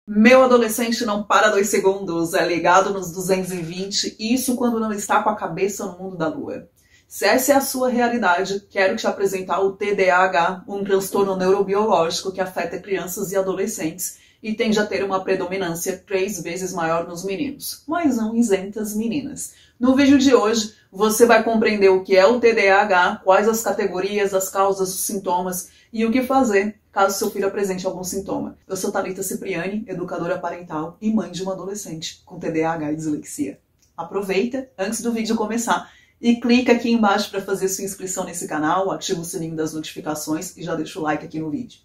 Meu adolescente não para 2 segundos, é ligado nos 220, isso quando não está com a cabeça no mundo da lua. Se essa é a sua realidade, quero te apresentar o TDAH, um transtorno neurobiológico que afeta crianças e adolescentes e tende a ter uma predominância 3 vezes maior nos meninos, mas não isentas meninas. No vídeo de hoje, você vai compreender o que é o TDAH, quais as categorias, as causas, os sintomas e o que fazer caso seu filho apresente algum sintoma. Eu sou Thalita Cipriani, educadora parental e mãe de um adolescente com TDAH e dislexia. Aproveita, antes do vídeo começar, e clica aqui embaixo para fazer sua inscrição nesse canal, ativa o sininho das notificações e já deixa o like aqui no vídeo.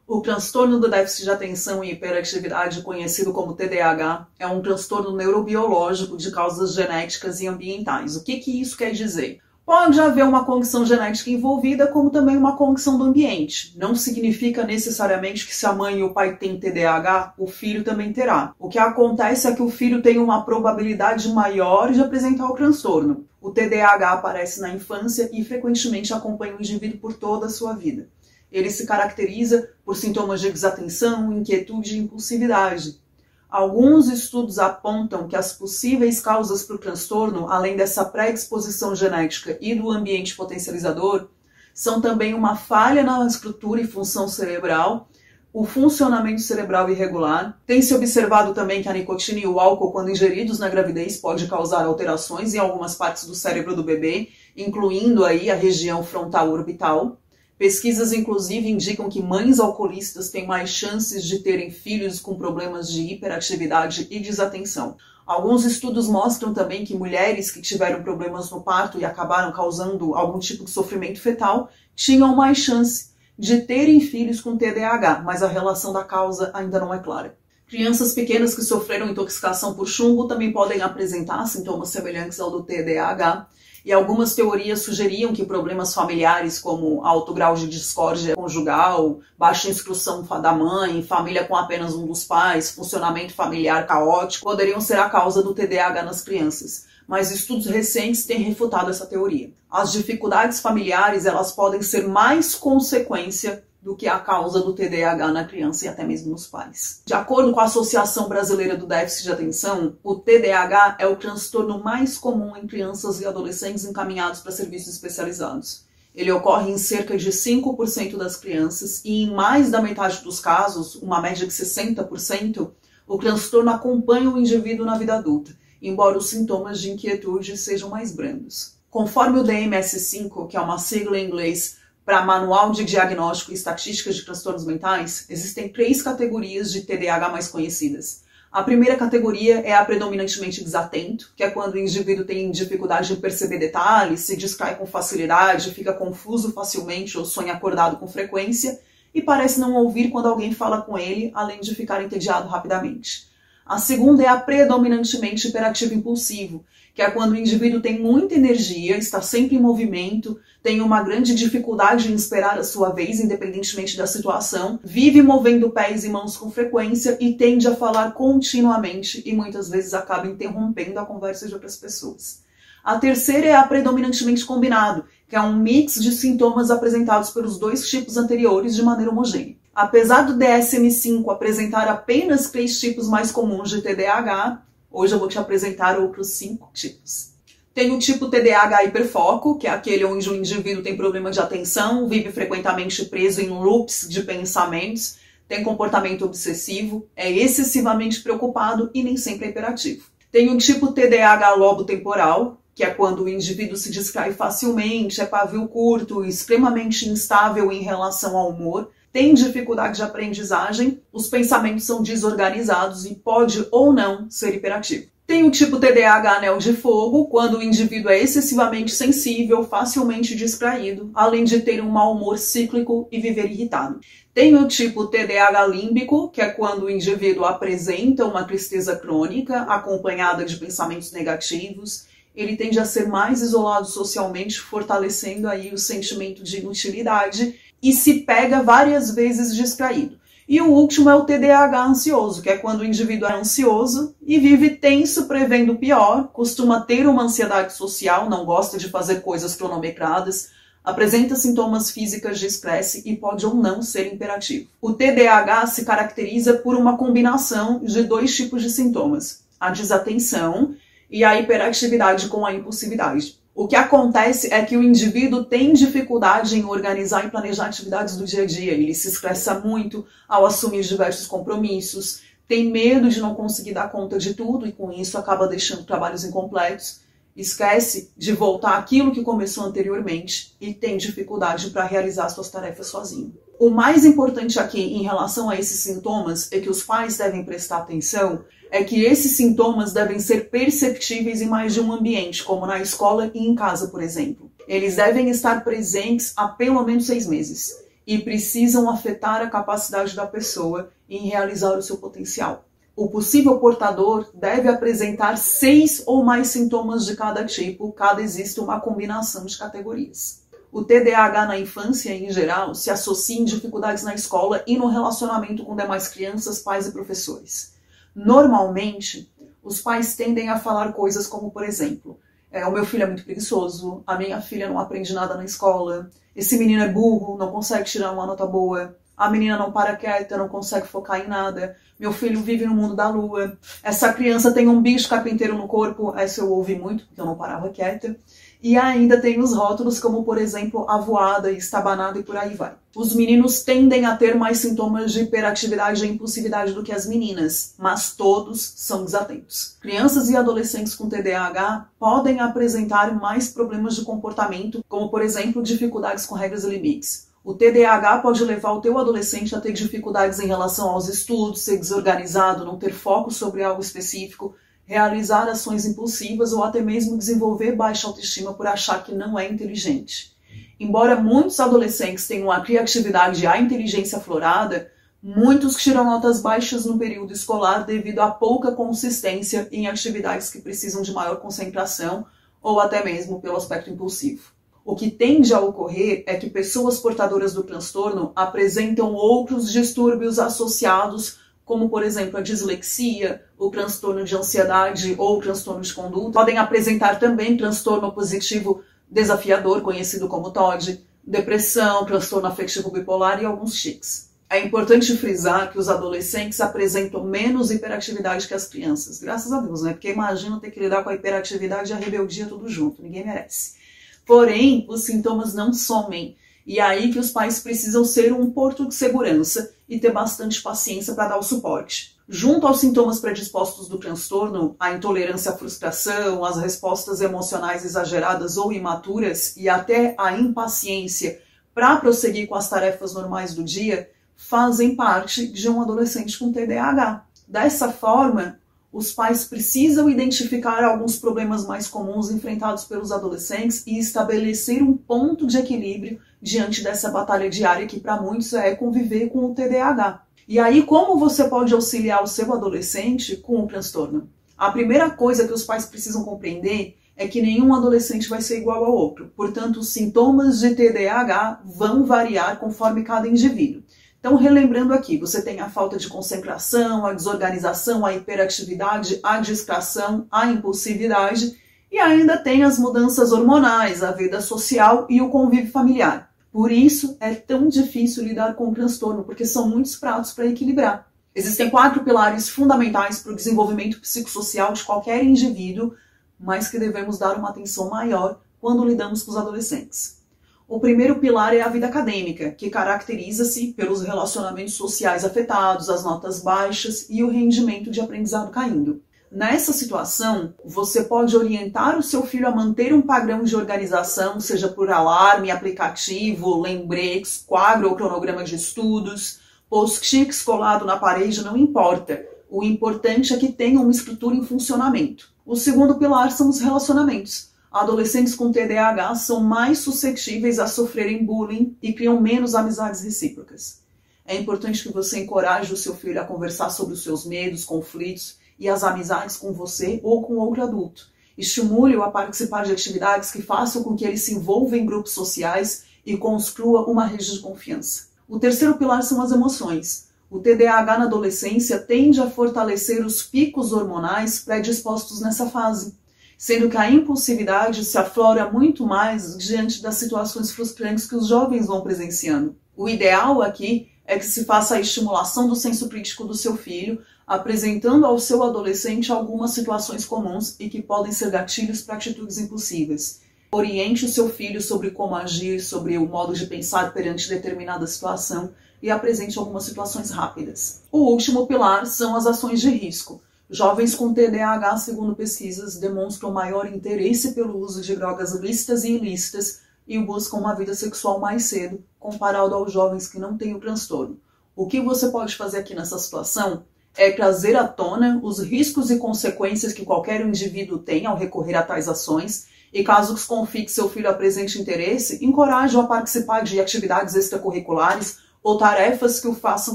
O transtorno do déficit de atenção e hiperatividade, conhecido como TDAH, é um transtorno neurobiológico de causas genéticas e ambientais. O que isso quer dizer? Pode haver uma condição genética envolvida, como também uma condição do ambiente. Não significa necessariamente que se a mãe e o pai têm TDAH, o filho também terá. O que acontece é que o filho tem uma probabilidade maior de apresentar o transtorno. O TDAH aparece na infância e frequentemente acompanha o indivíduo por toda a sua vida. Ele se caracteriza por sintomas de desatenção, inquietude e impulsividade. Alguns estudos apontam que as possíveis causas para o transtorno, além dessa predisposição genética e do ambiente potencializador, são também uma falha na estrutura e função cerebral, o funcionamento cerebral irregular. Tem se observado também que a nicotina e o álcool, quando ingeridos na gravidez, pode causar alterações em algumas partes do cérebro do bebê, incluindo aí a região frontal orbital. Pesquisas, inclusive, indicam que mães alcoolistas têm mais chances de terem filhos com problemas de hiperatividade e desatenção. Alguns estudos mostram também que mulheres que tiveram problemas no parto e acabaram causando algum tipo de sofrimento fetal tinham mais chance de terem filhos com TDAH, mas a relação da causa ainda não é clara. Crianças pequenas que sofreram intoxicação por chumbo também podem apresentar sintomas semelhantes ao do TDAH. E algumas teorias sugeriam que problemas familiares como alto grau de discórdia conjugal, baixa instrução da mãe, família com apenas um dos pais, funcionamento familiar caótico, poderiam ser a causa do TDAH nas crianças. Mas estudos recentes têm refutado essa teoria. As dificuldades familiares, elas podem ser mais consequência do que a causa do TDAH na criança e até mesmo nos pais. De acordo com a Associação Brasileira do Déficit de Atenção, o TDAH é o transtorno mais comum em crianças e adolescentes encaminhados para serviços especializados. Ele ocorre em cerca de 5% das crianças e em mais da metade dos casos, uma média de 60%, o transtorno acompanha o indivíduo na vida adulta, embora os sintomas de inquietude sejam mais brandos. Conforme o DSM-5, que é uma sigla em inglês para Manual de Diagnóstico e Estatísticas de Transtornos Mentais, existem 3 categorias de TDAH mais conhecidas. A primeira categoria é a predominantemente desatento, que é quando o indivíduo tem dificuldade em perceber detalhes, se distrai com facilidade, fica confuso facilmente ou sonha acordado com frequência e parece não ouvir quando alguém fala com ele, além de ficar entediado rapidamente. A segunda é a predominantemente hiperativo impulsivo, que é quando o indivíduo tem muita energia, está sempre em movimento, tem uma grande dificuldade em esperar a sua vez, independentemente da situação, vive movendo pés e mãos com frequência e tende a falar continuamente e muitas vezes acaba interrompendo a conversa de outras pessoas. A terceira é a predominantemente combinado, que é um mix de sintomas apresentados pelos 2 tipos anteriores de maneira homogênea. Apesar do DSM-5 apresentar apenas 3 tipos mais comuns de TDAH, hoje eu vou te apresentar outros 5 tipos. Tem o tipo TDAH hiperfoco, que é aquele onde o indivíduo tem problema de atenção, vive frequentemente preso em loops de pensamentos, tem comportamento obsessivo, é excessivamente preocupado e nem sempre é hiperativo. Tem o tipo TDAH lobo-temporal, que é quando o indivíduo se distrai facilmente, é pavio curto, extremamente instável em relação ao humor, tem dificuldade de aprendizagem, os pensamentos são desorganizados e pode ou não ser hiperativo. Tem o tipo TDAH anel de fogo, quando o indivíduo é excessivamente sensível, facilmente distraído, além de ter um mau humor cíclico e viver irritado. Tem o tipo TDAH límbico, que é quando o indivíduo apresenta uma tristeza crônica, acompanhada de pensamentos negativos. Ele tende a ser mais isolado socialmente, fortalecendo aí o sentimento de inutilidade e se pega várias vezes distraído. E o último é o TDAH ansioso, que é quando o indivíduo é ansioso e vive tenso, prevendo o pior, costuma ter uma ansiedade social, não gosta de fazer coisas cronometradas, Apresenta sintomas físicos de estresse e pode ou não ser imperativo. O TDAH se caracteriza por uma combinação de 2 tipos de sintomas: a desatenção e a hiperatividade com a impulsividade. O que acontece é que o indivíduo tem dificuldade em organizar e planejar atividades do dia a dia. Ele se estressa muito ao assumir diversos compromissos, tem medo de não conseguir dar conta de tudo e com isso acaba deixando trabalhos incompletos, esquece de voltar àquilo que começou anteriormente e tem dificuldade para realizar suas tarefas sozinho. O mais importante aqui em relação a esses sintomas é que os pais devem prestar atenção, é que esses sintomas devem ser perceptíveis em mais de um ambiente, como na escola e em casa, por exemplo. Eles devem estar presentes há pelo menos 6 meses e precisam afetar a capacidade da pessoa em realizar o seu potencial. O possível portador deve apresentar 6 ou mais sintomas de cada tipo, caso exista uma combinação de categorias. O TDAH na infância, em geral, se associa em dificuldades na escola e no relacionamento com demais crianças, pais e professores. Normalmente, os pais tendem a falar coisas como, por exemplo, o meu filho é muito preguiçoso, a minha filha não aprende nada na escola, esse menino é burro, não consegue tirar uma nota boa, a menina não para quieta, não consegue focar em nada, meu filho vive no mundo da lua, essa criança tem um bicho carpinteiro no corpo, essa eu ouvi muito, porque eu não parava quieta. E ainda tem os rótulos como, por exemplo, avoada, estabanada e por aí vai. Os meninos tendem a ter mais sintomas de hiperatividade e impulsividade do que as meninas, mas todos são desatentos. Crianças e adolescentes com TDAH podem apresentar mais problemas de comportamento, como, por exemplo, dificuldades com regras e limites. O TDAH pode levar o teu adolescente a ter dificuldades em relação aos estudos, ser desorganizado, não ter foco sobre algo específico, realizar ações impulsivas ou até mesmo desenvolver baixa autoestima por achar que não é inteligente. Embora muitos adolescentes tenham a criatividade e a inteligência aflorada, muitos tiram notas baixas no período escolar devido à pouca consistência em atividades que precisam de maior concentração ou até mesmo pelo aspecto impulsivo. O que tende a ocorrer é que pessoas portadoras do transtorno apresentam outros distúrbios associados, como, por exemplo, a dislexia, o transtorno de ansiedade ou o transtorno de conduta. Podem apresentar também transtorno positivo desafiador, conhecido como TOD, depressão, transtorno afetivo bipolar e alguns tics. É importante frisar que os adolescentes apresentam menos hiperatividade que as crianças. Graças a Deus, né? Porque imagina ter que lidar com a hiperatividade e a rebeldia tudo junto. Ninguém merece. Porém, os sintomas não somem. E é aí que os pais precisam ser um porto de segurança e ter bastante paciência para dar o suporte. Junto aos sintomas predispostos do transtorno, a intolerância à frustração, as respostas emocionais exageradas ou imaturas e até a impaciência para prosseguir com as tarefas normais do dia, fazem parte de um adolescente com TDAH. Dessa forma, os pais precisam identificar alguns problemas mais comuns enfrentados pelos adolescentes e estabelecer um ponto de equilíbrio diante dessa batalha diária que para muitos é conviver com o TDAH. E aí, como você pode auxiliar o seu adolescente com o transtorno? A primeira coisa que os pais precisam compreender é que nenhum adolescente vai ser igual ao outro. Portanto, os sintomas de TDAH vão variar conforme cada indivíduo. Então, relembrando aqui, você tem a falta de concentração, a desorganização, a hiperatividade, a distração, a impulsividade e ainda tem as mudanças hormonais, a vida social e o convívio familiar. Por isso, é tão difícil lidar com o transtorno, porque são muitos pratos para equilibrar. Existem 4 pilares fundamentais para o desenvolvimento psicossocial de qualquer indivíduo, mas que devemos dar uma atenção maior quando lidamos com os adolescentes. O primeiro pilar é a vida acadêmica, que caracteriza-se pelos relacionamentos sociais afetados, as notas baixas e o rendimento de aprendizado caindo. Nessa situação, você pode orientar o seu filho a manter um padrão de organização, seja por alarme, aplicativo, lembretes, quadro ou cronograma de estudos, post-its colado na parede, não importa. O importante é que tenha uma estrutura em funcionamento. O segundo pilar são os relacionamentos. Adolescentes com TDAH são mais suscetíveis a sofrerem bullying e criam menos amizades recíprocas. É importante que você encoraje o seu filho a conversar sobre os seus medos, conflitos e as amizades com você ou com outro adulto. Estimule-o a participar de atividades que façam com que ele se envolva em grupos sociais e construa uma rede de confiança. O terceiro pilar são as emoções. O TDAH na adolescência tende a fortalecer os picos hormonais predispostos nessa fase. sendo que a impulsividade se aflora muito mais diante das situações frustrantes que os jovens vão presenciando. O ideal aqui é que se faça a estimulação do senso crítico do seu filho, apresentando ao seu adolescente algumas situações comuns e que podem ser gatilhos para atitudes impulsivas. Oriente o seu filho sobre como agir, sobre o modo de pensar perante determinada situação e apresente algumas situações rápidas. O último pilar são as ações de risco. Jovens com TDAH, segundo pesquisas, demonstram maior interesse pelo uso de drogas lícitas e ilícitas e buscam uma vida sexual mais cedo, comparado aos jovens que não têm o transtorno. O que você pode fazer aqui nessa situação é trazer à tona os riscos e consequências que qualquer indivíduo tem ao recorrer a tais ações e, caso desconfie que seu filho apresente interesse, encoraje-o a participar de atividades extracurriculares ou tarefas que o façam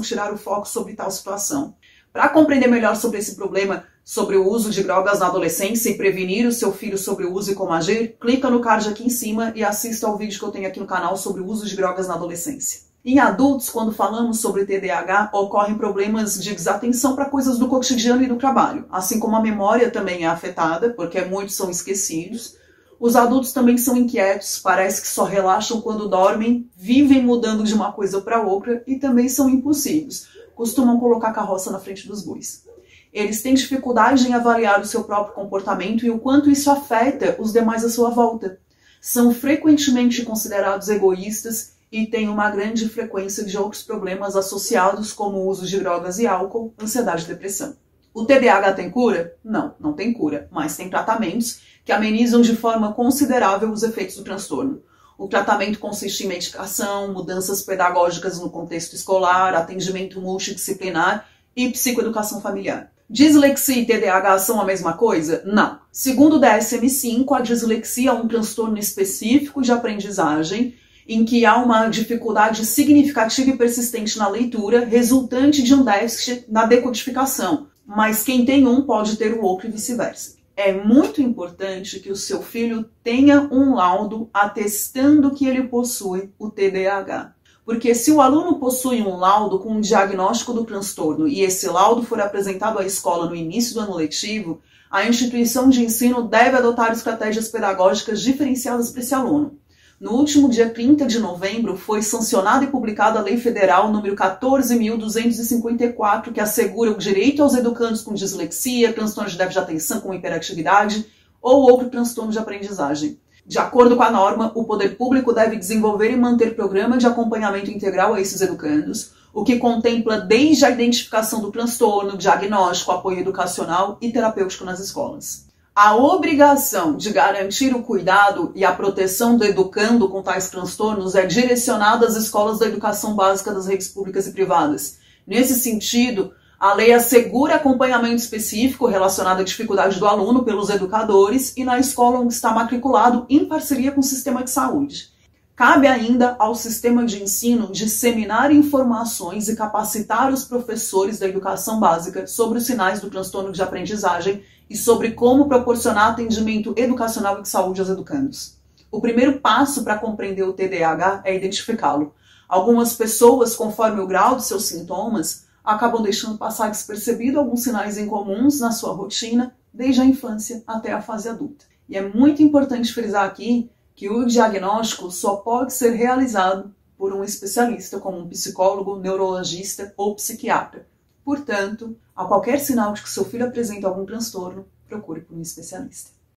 tirar o foco sobre tal situação. Para compreender melhor sobre esse problema, sobre o uso de drogas na adolescência e prevenir o seu filho sobre o uso e como agir, clica no card aqui em cima e assista ao vídeo que eu tenho aqui no canal sobre o uso de drogas na adolescência. Em adultos, quando falamos sobre TDAH, ocorrem problemas de desatenção para coisas do cotidiano e do trabalho, assim como a memória também é afetada, porque muitos são esquecidos. Os adultos também são inquietos, parece que só relaxam quando dormem, vivem mudando de uma coisa para outra e também são impulsivos. Costumam colocar a carroça na frente dos bois. Eles têm dificuldade em avaliar o seu próprio comportamento e o quanto isso afeta os demais à sua volta. São frequentemente considerados egoístas e têm uma grande frequência de outros problemas associados, como o uso de drogas e álcool, ansiedade e depressão. O TDAH tem cura? Não, não tem cura, mas tem tratamentos que amenizam de forma considerável os efeitos do transtorno. O tratamento consiste em medicação, mudanças pedagógicas no contexto escolar, atendimento multidisciplinar e psicoeducação familiar. Dislexia e TDAH são a mesma coisa? Não. Segundo o DSM-5, a dislexia é um transtorno específico de aprendizagem em que há uma dificuldade significativa e persistente na leitura, resultante de um déficit na decodificação. Mas quem tem um pode ter o outro e vice-versa. É muito importante que o seu filho tenha um laudo atestando que ele possui o TDAH. Porque se o aluno possui um laudo com um diagnóstico do transtorno e esse laudo for apresentado à escola no início do ano letivo, a instituição de ensino deve adotar estratégias pedagógicas diferenciadas para esse aluno. No último dia 30 de novembro, foi sancionada e publicada a Lei Federal número 14.254, que assegura o direito aos educandos com dislexia, transtorno de déficit de atenção com hiperatividade ou outro transtorno de aprendizagem. De acordo com a norma, o poder público deve desenvolver e manter programa de acompanhamento integral a esses educandos, o que contempla desde a identificação do transtorno, diagnóstico, apoio educacional e terapêutico nas escolas. A obrigação de garantir o cuidado e a proteção do educando com tais transtornos é direcionada às escolas da educação básica das redes públicas e privadas. Nesse sentido, a lei assegura acompanhamento específico relacionado à dificuldade do aluno pelos educadores e na escola onde está matriculado em parceria com o sistema de saúde. Cabe ainda ao sistema de ensino disseminar informações e capacitar os professores da educação básica sobre os sinais do transtorno de aprendizagem e sobre como proporcionar atendimento educacional e de saúde aos educandos. O primeiro passo para compreender o TDAH é identificá-lo. Algumas pessoas, conforme o grau de seus sintomas, acabam deixando passar despercebido alguns sinais incomuns na sua rotina, desde a infância até a fase adulta. E é muito importante frisar aqui que o diagnóstico só pode ser realizado por um especialista, como um psicólogo, neurologista ou psiquiatra. Portanto, a qualquer sinal de que seu filho apresenta algum transtorno, procure por um especialista.